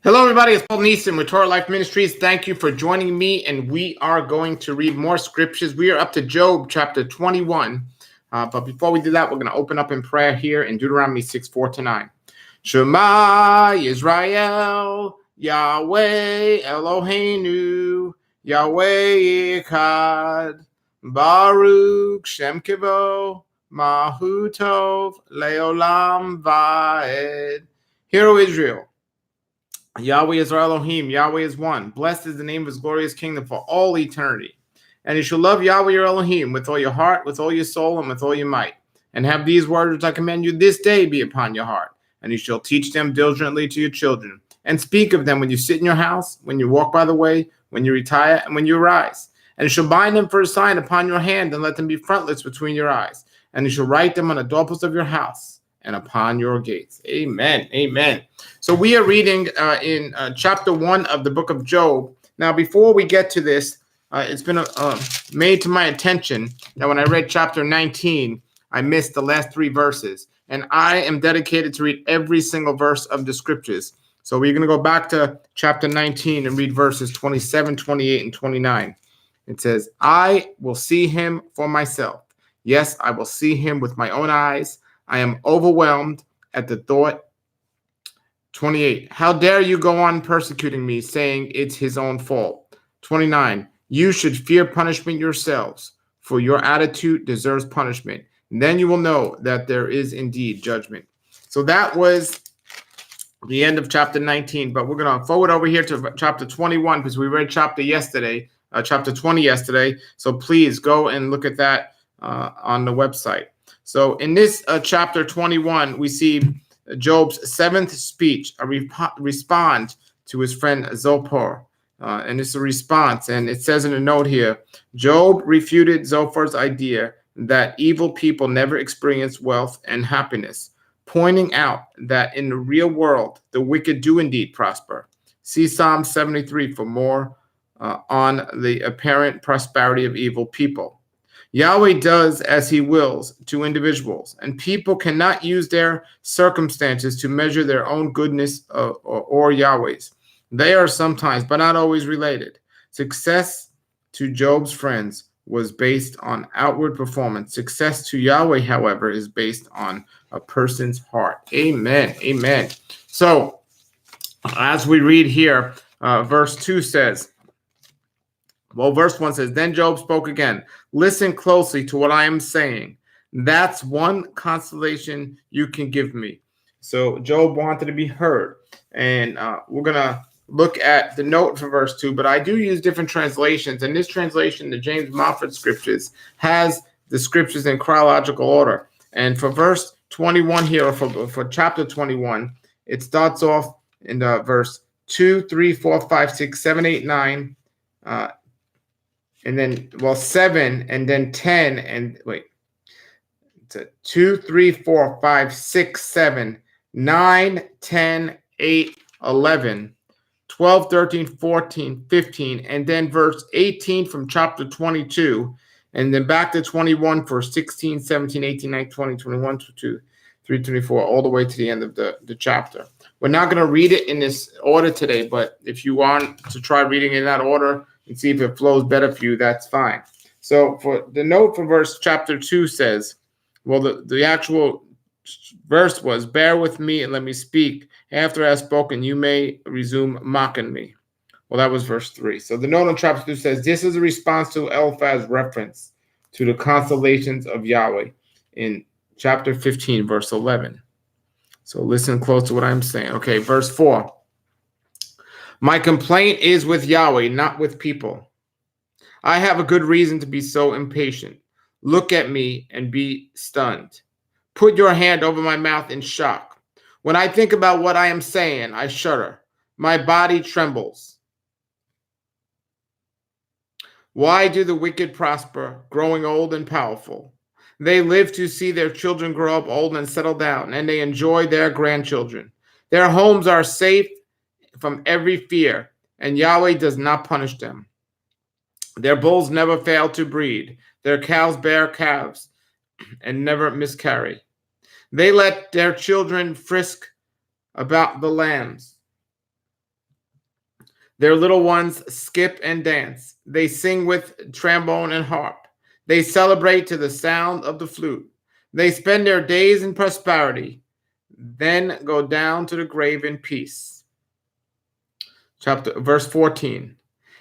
Hello, everybody. It's Paul Nison with Torah Life Ministries. Thank you for joining me, and we are going to read more scriptures. We are up to Job chapter 21. But before we do that, we're going to open up in prayer here in Deuteronomy 6:4-9. Shema Yisrael, Yahweh Eloheinu, Yahweh Echad, Baruch Shem Kivo, Mahu Tov, Leolam Vaed. Hear, O Israel, Yahweh is our Elohim. Yahweh is one. Blessed is the name of his glorious kingdom for all eternity. And you shall love Yahweh your Elohim with all your heart, with all your soul, and with all your might. And have these words which I command you this day be upon your heart. And you shall teach them diligently to your children. And speak of them when you sit in your house, when you walk by the way, when you retire, and when you rise. And you shall bind them for a sign upon your hand, and let them be frontlets between your eyes. And you shall write them on the doorposts of your house and upon your gates. Amen. Amen. So we are reading in chapter 1 of the book of Job. Now, before we get to this, it's been made to my attention that when I read chapter 19, I missed the last 3 verses. And I am dedicated to read every single verse of the scriptures. So we're going to go back to chapter 19 and read verses 27, 28, and 29. It says, I will see him for myself. Yes, I will see him with my own eyes. I am overwhelmed at the thought. 28. How dare you go on persecuting me, saying it's his own fault. 29. You should fear punishment yourselves, for your attitude deserves punishment. And then you will know that there is indeed judgment. So that was the end of chapter 19, but we're going to forward over here to chapter 21 because we read chapter 20 yesterday. So please go and look at that on the website. So in this chapter 21, we see Job's 7th speech, a respond to his friend Zophar. And it's a response. And it says in a note here, Job refuted Zophar's idea that evil people never experience wealth and happiness, pointing out that in the real world, the wicked do indeed prosper. See Psalm 73 for more on the apparent prosperity of evil people. Yahweh does as he wills to individuals, and people cannot use their circumstances to measure their own goodness or Yahweh's. They are sometimes, but not always, related. Success to Job's friends was based on outward performance. Success to Yahweh, however, is based on a person's heart. Amen. Amen. So, as we read here, verse 2 says, verse 1 says, Then Job spoke again. Listen closely to what I am saying. That's one consolation you can give me. So Job wanted to be heard. And we're going to look at the note for verse 2. But I do use different translations. And this translation, the James Moffat Scriptures, has the scriptures in chronological order. And for verse 21 here, or for chapter 21, it starts off in verse 2, 3, 4, 5, 6, 7, 8, 9. And then, 7, and then 10, and wait. It's a 2, 3, 4, 5, 6, 7, 9, 10, 8, 11, 12, 13, 14, 15, and then verse 18 from chapter 22, and then back to 21 for 16, 17, 18, 19, 20, 21, 22, 23, 24, all the way to the end of the chapter. We're not going to read it in this order today, but if you want to try reading in that order and see if it flows better for you, that's fine. So for the note for verse chapter 2 says, the actual verse was, bear with me and let me speak. After I have spoken, you may resume mocking me. Well, that was verse 3. So the note on chapter 2 says, this is a response to Eliphaz's reference to the consolations of Yahweh in chapter 15, verse 11. So listen close to what I'm saying. Okay, verse 4. My complaint is with Yahweh, not with people. I have a good reason to be so impatient. Look at me and be stunned. Put your hand over my mouth in shock. When I think about what I am saying, I shudder. My body trembles. Why do the wicked prosper, growing old and powerful? They live to see their children grow up old and settle down, and they enjoy their grandchildren. Their homes are safe from every fear, and Yahweh does not punish them. Their bulls never fail to breed. Their cows bear calves and never miscarry. They let their children frisk about the lambs. Their little ones skip and dance. They sing with trombone and harp. They celebrate to the sound of the flute. They spend their days in prosperity, then go down to the grave in peace. Verse 14.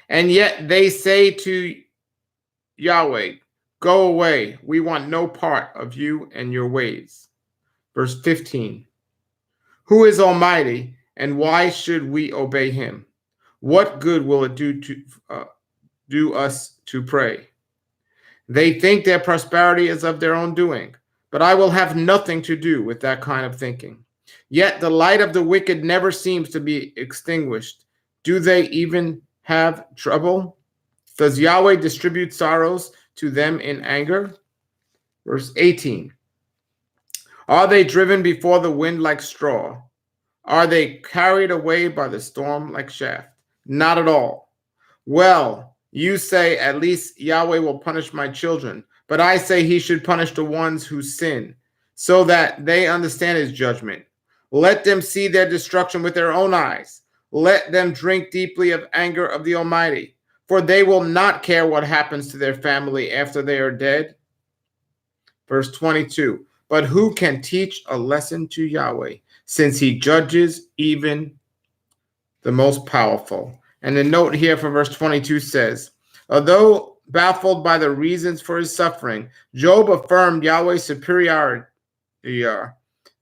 And yet they say to Yahweh, go away. We want no part of you and your ways. Verse 15. Who is almighty, and why should we obey him? What good will it do us to pray? They think their prosperity is of their own doing, but I will have nothing to do with that kind of thinking. Yet the light of the wicked never seems to be extinguished. Do they even have trouble? Does Yahweh distribute sorrows to them in anger? Verse 18. Are they driven before the wind like straw? Are they carried away by the storm like chaff? Not at all. Well, you say, at least Yahweh will punish my children, but I say he should punish the ones who sin, so that they understand his judgment. Let them see their destruction with their own eyes. Let them drink deeply of anger of the Almighty, for they will not care what happens to their family after they are dead. Verse 22, but who can teach a lesson to Yahweh, since he judges even the most powerful? And the note here for verse 22 says, although baffled by the reasons for his suffering, Job affirmed Yahweh's superiority,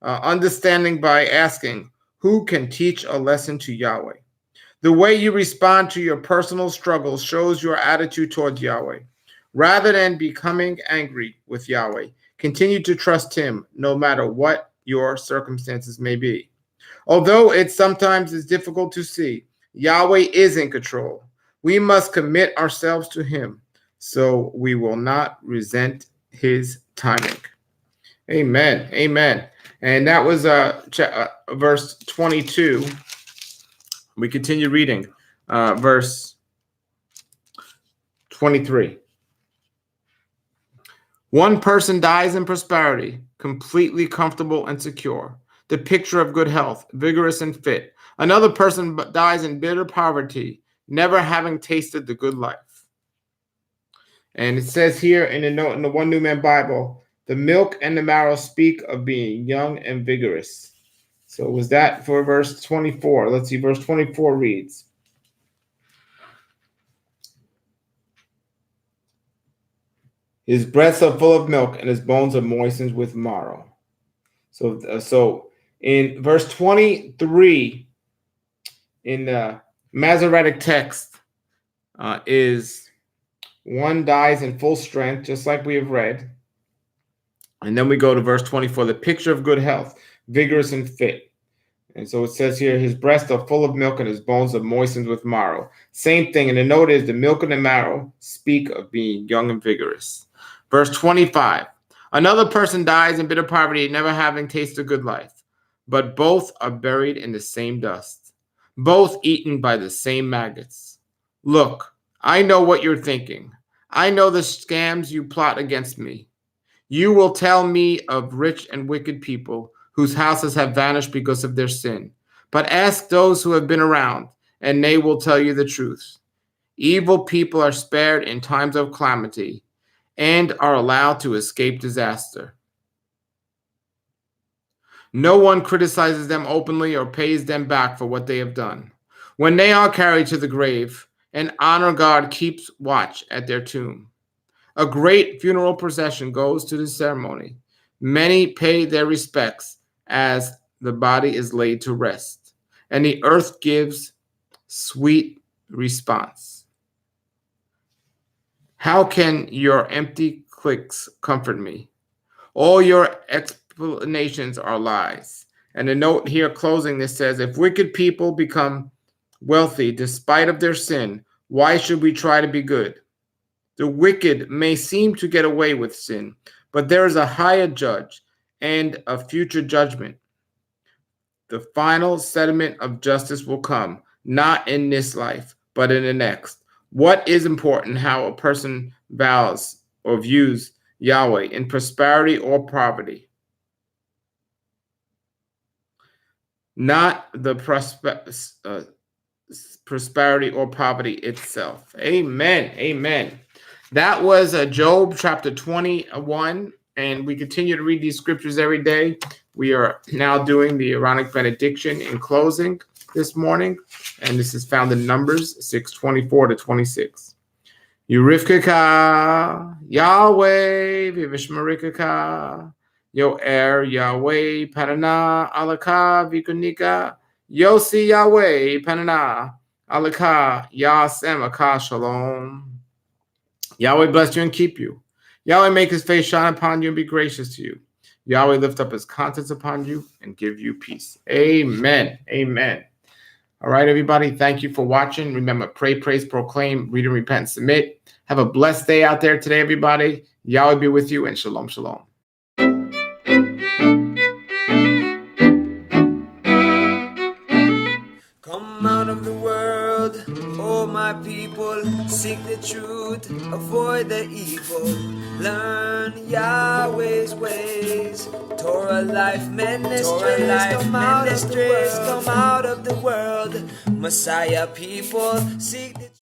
understanding by asking, who can teach a lesson to Yahweh? The way you respond to your personal struggles shows your attitude towards Yahweh. Rather than becoming angry with Yahweh, continue to trust him no matter what your circumstances may be. Although it sometimes is difficult to see, Yahweh is in control. We must commit ourselves to him so we will not resent his timing. Amen. Amen. And that was verse 22. We continue reading verse 23. One person dies in prosperity, completely comfortable and secure, the picture of good health, vigorous and fit. Another person dies in bitter poverty, never having tasted the good life. And it says here in the note in the One New Man Bible, the milk and the marrow speak of being young and vigorous. So was that for verse 24? Let's see, verse 24 reads, his breasts are full of milk and his bones are moistened with marrow. So in verse 23, in the Masoretic text, is one dies in full strength, just like we have read. And then we go to verse 24, the picture of good health, vigorous and fit. And so it says here, his breasts are full of milk and his bones are moistened with marrow. Same thing. And the note is the milk and the marrow speak of being young and vigorous. Verse 25, another person dies in bitter poverty, never having tasted good life, but both are buried in the same dust, both eaten by the same maggots. Look, I know what you're thinking. I know the scams you plot against me. You will tell me of rich and wicked people whose houses have vanished because of their sin. But ask those who have been around, and they will tell you the truth. Evil people are spared in times of calamity and are allowed to escape disaster. No one criticizes them openly or pays them back for what they have done. When they are carried to the grave, an honor guard keeps watch at their tomb. A great funeral procession goes to the ceremony. Many pay their respects as the body is laid to rest, and the earth gives sweet response. How can your empty clicks comfort me? All your explanations are lies. And the note here closing this says, if wicked people become wealthy despite of their sin, why should we try to be good? The wicked may seem to get away with sin, but there is a higher judge and a future judgment. The final settlement of justice will come, not in this life, but in the next. What is important, how a person vows or views Yahweh in prosperity or poverty? Not the prosperity or poverty itself. Amen. Amen. That was Job chapter 21, and we continue to read these scriptures every day. We are now doing the Aaronic benediction in closing this morning, and this is found in Numbers 6:24 to 26. Yurifkaka, Yahweh, Vivishmarikaka, Yo'er, Yahweh, Panana, Alaka, Vikunika, Yosi, Yahweh, Panana, Alaka, Yasem, Aka, Shalom. Yahweh bless you and keep you. Yahweh make his face shine upon you and be gracious to you. Yahweh lift up his countenance upon you and give you peace. Amen. Amen. All right, everybody. Thank you for watching. Remember, pray, praise, proclaim, read and repent, and submit. Have a blessed day out there today, everybody. Yahweh be with you, and shalom, shalom. Come out of the world, oh my people, seek the truth, avoid the evil, learn Yahweh's ways. Torah life ministries, come out of the world. Messiah people, seek the truth.